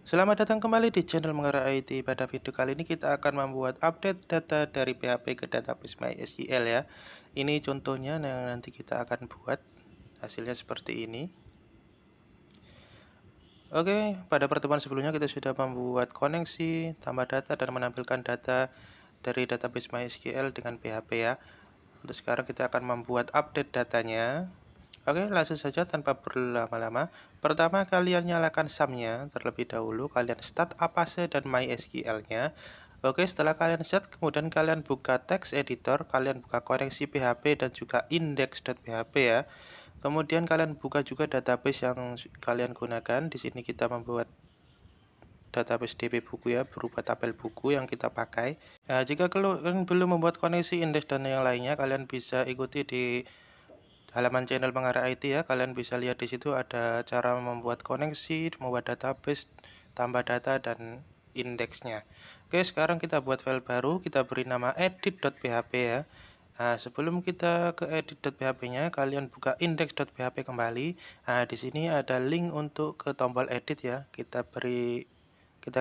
Selamat datang kembali di channel Mengarah IT. Pada video kali ini kita akan membuat update data dari PHP ke database MySQL ya. Ini contohnya yang nanti kita akan buat. Hasilnya seperti ini. Oke, pada pertemuan sebelumnya kita sudah membuat koneksi, tambah data, dan menampilkan data dari database MySQL dengan PHP ya. Untuk sekarang kita akan membuat update datanya. Oke, langsung saja tanpa berlama-lama. Pertama, kalian nyalakan SAM-nya terlebih dahulu. Kalian start Apache dan MySQL-nya. Oke, setelah kalian set, kemudian kalian buka text editor, kalian buka koneksi PHP dan juga index.php ya. Kemudian kalian buka juga database yang kalian gunakan. Di sini kita membuat database DB buku ya, berupa tabel buku yang kita pakai. Nah, jika kalian belum membuat koneksi index dan yang lainnya, kalian bisa ikuti di halaman channel Mengarah IT ya. Kalian bisa lihat di situ ada cara membuat koneksi, membuat database, tambah data dan indeksnya. Oke, sekarang kita buat file baru, kita beri nama edit.php ya. Nah, sebelum kita ke edit.php-nya, kalian buka index.php kembali. Nah, di sini ada link untuk ke tombol edit ya. Kita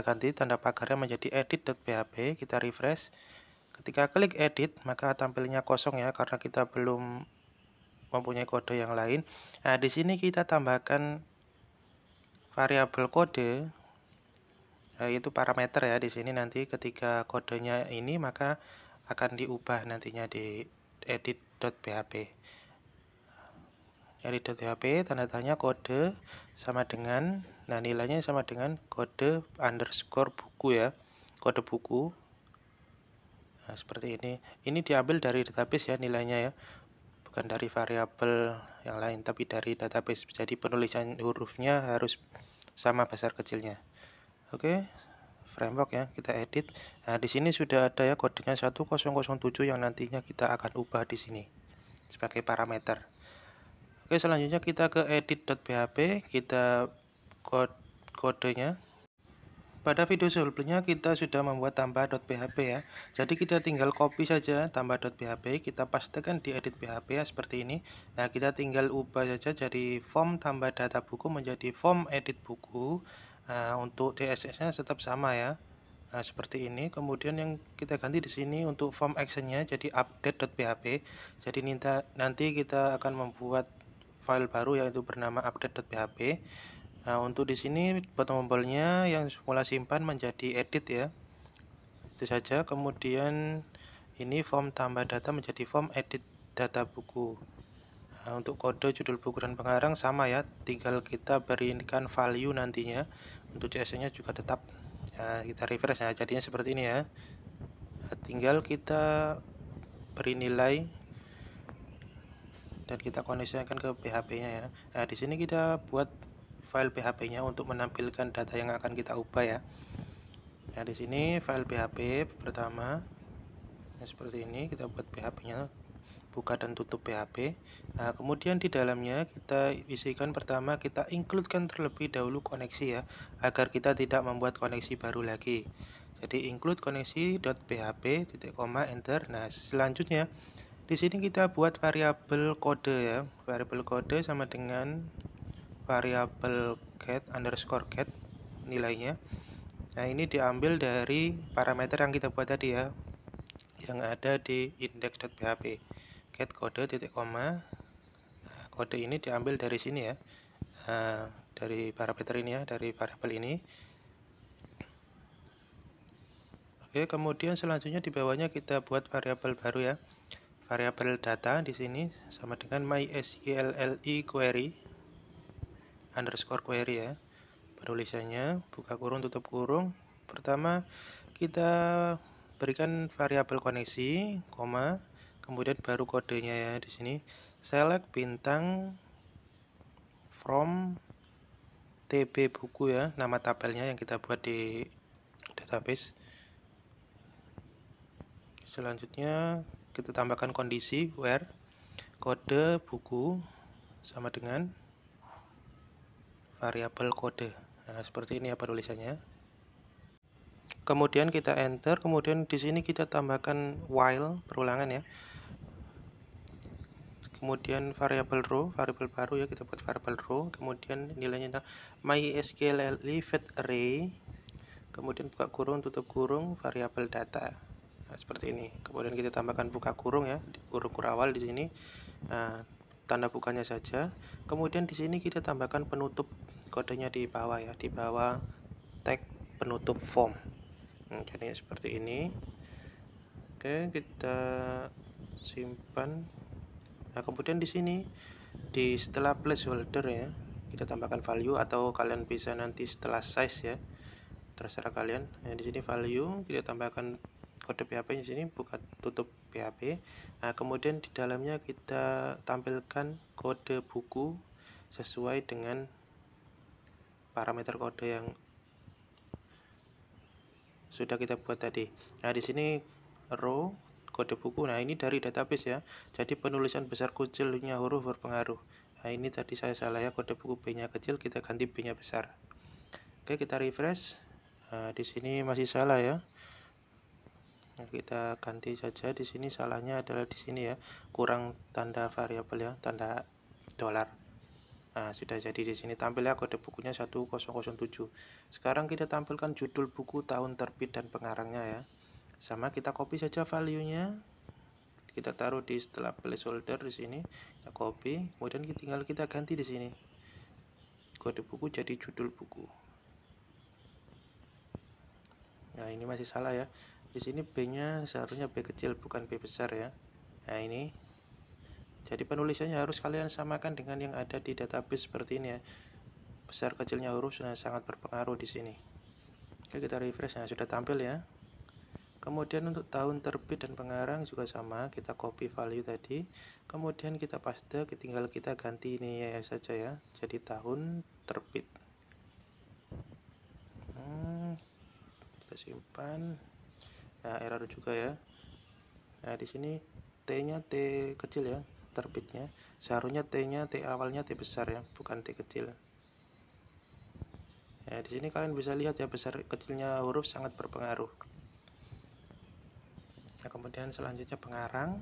ganti tanda pagarnya menjadi edit.php, kita refresh. Ketika klik edit, maka tampilnya kosong ya karena kita belum mempunyai kode yang lain. Nah, di sini kita tambahkan variabel kode, yaitu parameter ya. Di sini nanti ketika kodenya ini maka akan diubah nantinya di edit.php. Edit.php tanda tanya kode sama dengan, nah nilainya sama dengan kode underscore buku ya, kode buku. Nah, seperti ini. Ini diambil dari database ya nilainya ya. Bukan dari variabel yang lain, tapi dari database. Jadi penulisan hurufnya harus sama besar kecilnya. Oke, framework ya, kita edit. Nah, di sini sudah ada ya kodenya 1007 yang nantinya kita akan ubah di sini sebagai parameter. Oke, selanjutnya kita ke edit.php, kita kodenya. Pada video sebelumnya kita sudah membuat tambah.php ya. Jadi kita tinggal copy saja tambah.php, kita pastekan di edit PHP ya seperti ini. Nah, kita tinggal ubah saja jadi form tambah data buku menjadi form edit buku. Nah, untuk CSS-nya tetap sama ya. Nah, seperti ini. Kemudian yang kita ganti di sini untuk form action-nya jadi update.php. Jadi nanti kita akan membuat file baru yaitu bernama update.php. Nah, untuk di sini tombolnya yang semula simpan menjadi edit ya. Itu saja. Kemudian ini form tambah data menjadi form edit data buku. Nah, untuk kode judul buku dan pengarang sama ya, tinggal kita berikan value nantinya. Untuk CSS-nya juga tetap. Nah, kita refresh ya, jadinya seperti ini ya. Nah, tinggal kita beri nilai dan kita koneksikan ke PHP-nya ya. Nah, di sini kita buat file PHP-nya untuk menampilkan data yang akan kita ubah ya. Nah, di sini file PHP pertama, nah, seperti ini kita buat PHP-nya, buka dan tutup PHP. Nah, kemudian di dalamnya kita isikan pertama, kita include-kan terlebih dahulu koneksi ya, agar kita tidak membuat koneksi baru lagi. Jadi include koneksi.php, titik koma, enter. Nah, selanjutnya di sini kita buat variabel kode ya. Variabel kode sama dengan variabel get underscore get nilainya. Nah, ini diambil dari parameter yang kita buat tadi ya, yang ada di index.php. Get kode titik koma. Nah, kode ini diambil dari sini ya. Nah, dari parameter ini ya, dari variabel ini. Oke, kemudian selanjutnya di bawahnya kita buat variabel baru ya. Variabel data di sini sama dengan MySQLi query underscore query ya. Penulisannya buka kurung tutup kurung. Pertama kita berikan variabel koneksi, koma, kemudian baru kodenya ya di sini. Select bintang from TB buku ya, nama tabelnya yang kita buat di database. Selanjutnya kita tambahkan kondisi where kode buku sama dengan variabel kode. Nah, seperti ini ya penulisannya. Kemudian kita enter, kemudian di sini kita tambahkan while perulangan ya. kemudian variabel row, variabel baru ya, kita buat variabel row, kemudian nilainya MySQL Live Array, kemudian buka kurung, tutup kurung, variabel data. Nah, seperti ini. Kemudian kita tambahkan buka kurung ya, kurung awal di sini. Nah, tanda bukanya saja. Kemudian di sini kita tambahkan penutup kodenya di bawah ya, di bawah tag penutup form. Jadi seperti ini. Oke, kita simpan. Nah, kemudian di sini setelah placeholder ya, kita tambahkan value atau kalian bisa nanti setelah size ya. Terserah kalian. Nah, di sini value kita tambahkan kode PHP di sini, buka tutup PHP. Nah, kemudian di dalamnya kita tampilkan kode buku sesuai dengan parameter kode yang sudah kita buat tadi. Nah, di sini row kode buku. Nah, ini dari database ya. Jadi penulisan besar kecilnya huruf berpengaruh. Nah, ini tadi saya salah ya, kode buku B-nya kecil, kita ganti B-nya besar. Oke, kita refresh. Nah, di sini masih salah ya. Nah, kita ganti saja. Di sini salahnya adalah di sini ya, kurang tanda variabel ya, tanda dolar. Nah, sudah jadi di sini tampil ya kode bukunya 1007. Sekarang kita tampilkan judul buku, tahun terbit dan pengarangnya ya. Sama, kita copy saja value-nya. Kita taruh di setelah placeholder di sini. Kita copy, kemudian tinggal kita ganti di sini. Kode buku jadi judul buku. Nah, ini masih salah ya. Di sini B-nya seharusnya B kecil bukan B besar ya. Nah, ini. Jadi penulisannya harus kalian samakan dengan yang ada di database seperti ini ya. Besar kecilnya huruf sudah sangat berpengaruh di sini. Oke, kita refresh. Nah, sudah tampil ya. Kemudian untuk tahun terbit dan pengarang juga sama, kita copy value tadi, kemudian kita paste, tinggal kita ganti ini ya saja ya, jadi tahun terbit. Kita simpan. Nah, error juga ya. Nah, di sini T-nya T kecil ya, terbitnya. Seharusnya T-nya T awalnya T besar ya, bukan T kecil. Nah, di sini kalian bisa lihat ya, besar kecilnya huruf sangat berpengaruh. Nah, kemudian selanjutnya pengarang.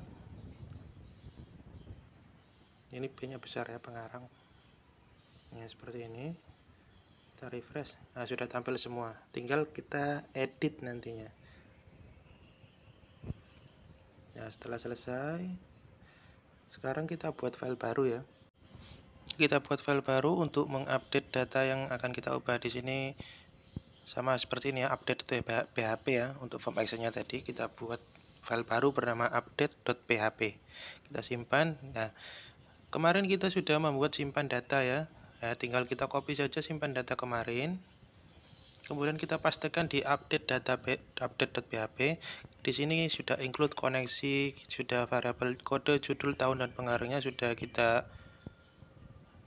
Ini B-nya besar ya, pengarang. Nah, seperti ini. Kita refresh. Nah, sudah tampil semua. Tinggal kita edit nantinya. Nah, setelah selesai, sekarang kita buat file baru ya. Kita buat file baru untuk mengupdate data yang akan kita ubah. Di sini sama seperti ini ya, update PHP ya. Untuk form action-nya tadi kita buat file baru bernama update.php. Kita simpan. Nah, kemarin kita sudah membuat simpan data ya. Nah, tinggal kita copy saja simpan data kemarin. Kemudian kita pastikan di update.php. Di sini sudah include koneksi, sudah variabel kode, judul, tahun dan pengarangnya sudah kita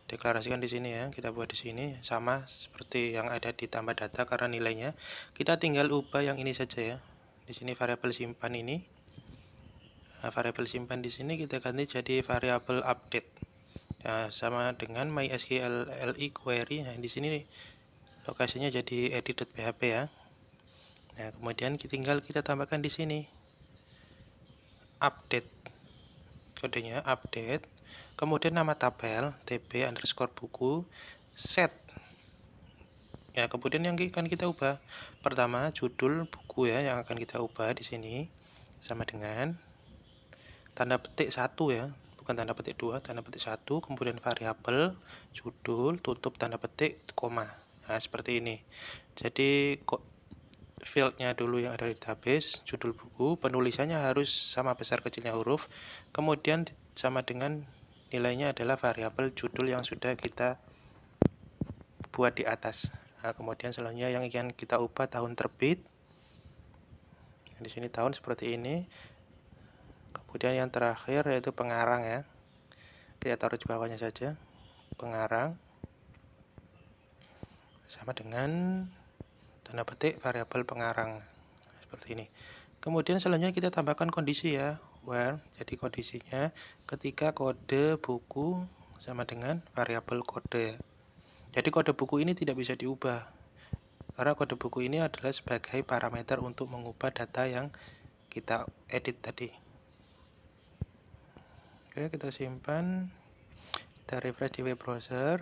deklarasikan di sini ya. Kita buat di sini sama seperti yang ada di tambah data karena nilainya. Kita tinggal ubah yang ini saja ya. Di sini variabel simpan ini. Nah, variabel simpan di sini kita ganti jadi variabel update. Nah, sama dengan MySQL LI query. Nah, di sini lokasinya jadi edit.php ya. Nah, kemudian tinggal kita tambahkan di sini update. Kodenya update. Kemudian nama tabel tb_buku set. Ya, kemudian yang akan kita ubah pertama judul buku ya, yang akan kita ubah di sini sama dengan tanda petik 1 ya, bukan tanda petik 2, tanda petik 1, kemudian variabel judul tutup tanda petik koma. Nah, seperti ini. Jadi fieldnya dulu yang ada di database, judul buku, penulisannya harus sama besar kecilnya huruf, kemudian sama dengan nilainya adalah variabel judul yang sudah kita buat di atas. Nah, kemudian selanjutnya yang akan kita ubah tahun terbit. Di sini tahun seperti ini. Kemudian yang terakhir yaitu pengarang ya. Kita taruh di bawahnya saja. Pengarang sama dengan tanda petik variabel pengarang. Seperti ini. Kemudian selanjutnya kita tambahkan kondisi ya. Where, jadi kondisinya ketika kode buku sama dengan variabel kode ya. Jadi kode buku ini tidak bisa diubah, karena kode buku ini adalah sebagai parameter untuk mengubah data yang kita edit tadi. Oke, kita simpan, kita refresh di web browser.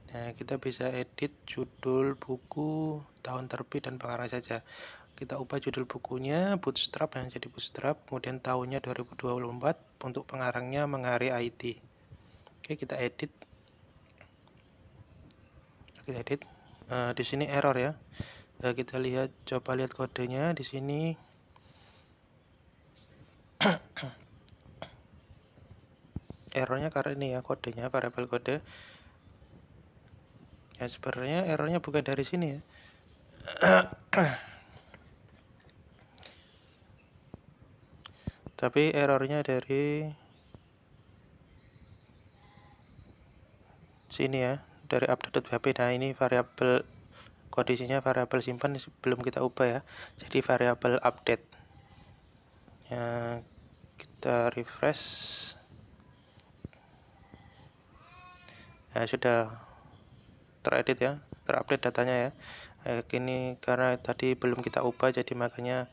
Nah, kita bisa edit judul buku, tahun terbit, dan pengarang saja. Kita ubah judul bukunya Bootstrap yang jadi Bootstrap, kemudian tahunnya 2024, untuk pengarangnya Menghari IT. Oke, kita edit. Di sini error ya. Kita coba lihat kodenya di sini. Errornya karena ini ya, kodenya variabel kode. Ya, sebenarnya errornya bukan dari sini ya. Tapi errornya dari sini ya, dari update.php. Nah, ini variabel kondisinya variabel simpan belum kita ubah ya. Jadi variabel update. Ya, kita refresh. Nah, sudah teredit ya, terupdate datanya ya. Ini karena tadi belum kita ubah, jadi makanya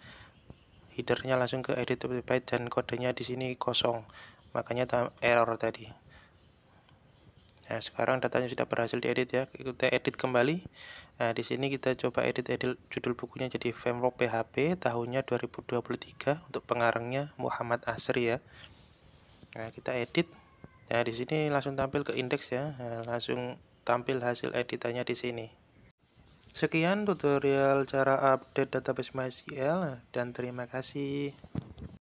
headernya langsung ke edit byte dan kodenya di sini kosong, makanya error tadi. Nah, sekarang datanya sudah berhasil diedit ya. Kita edit kembali. Nah, di sini kita coba edit judul bukunya jadi framework PHP, tahunnya 2023, untuk pengarangnya Muhammad Asri ya. Nah, kita edit. Nah, di sini langsung tampil ke indeks ya. Nah, langsung tampil hasil editannya di sini. Sekian tutorial cara update database MySQL dan terima kasih.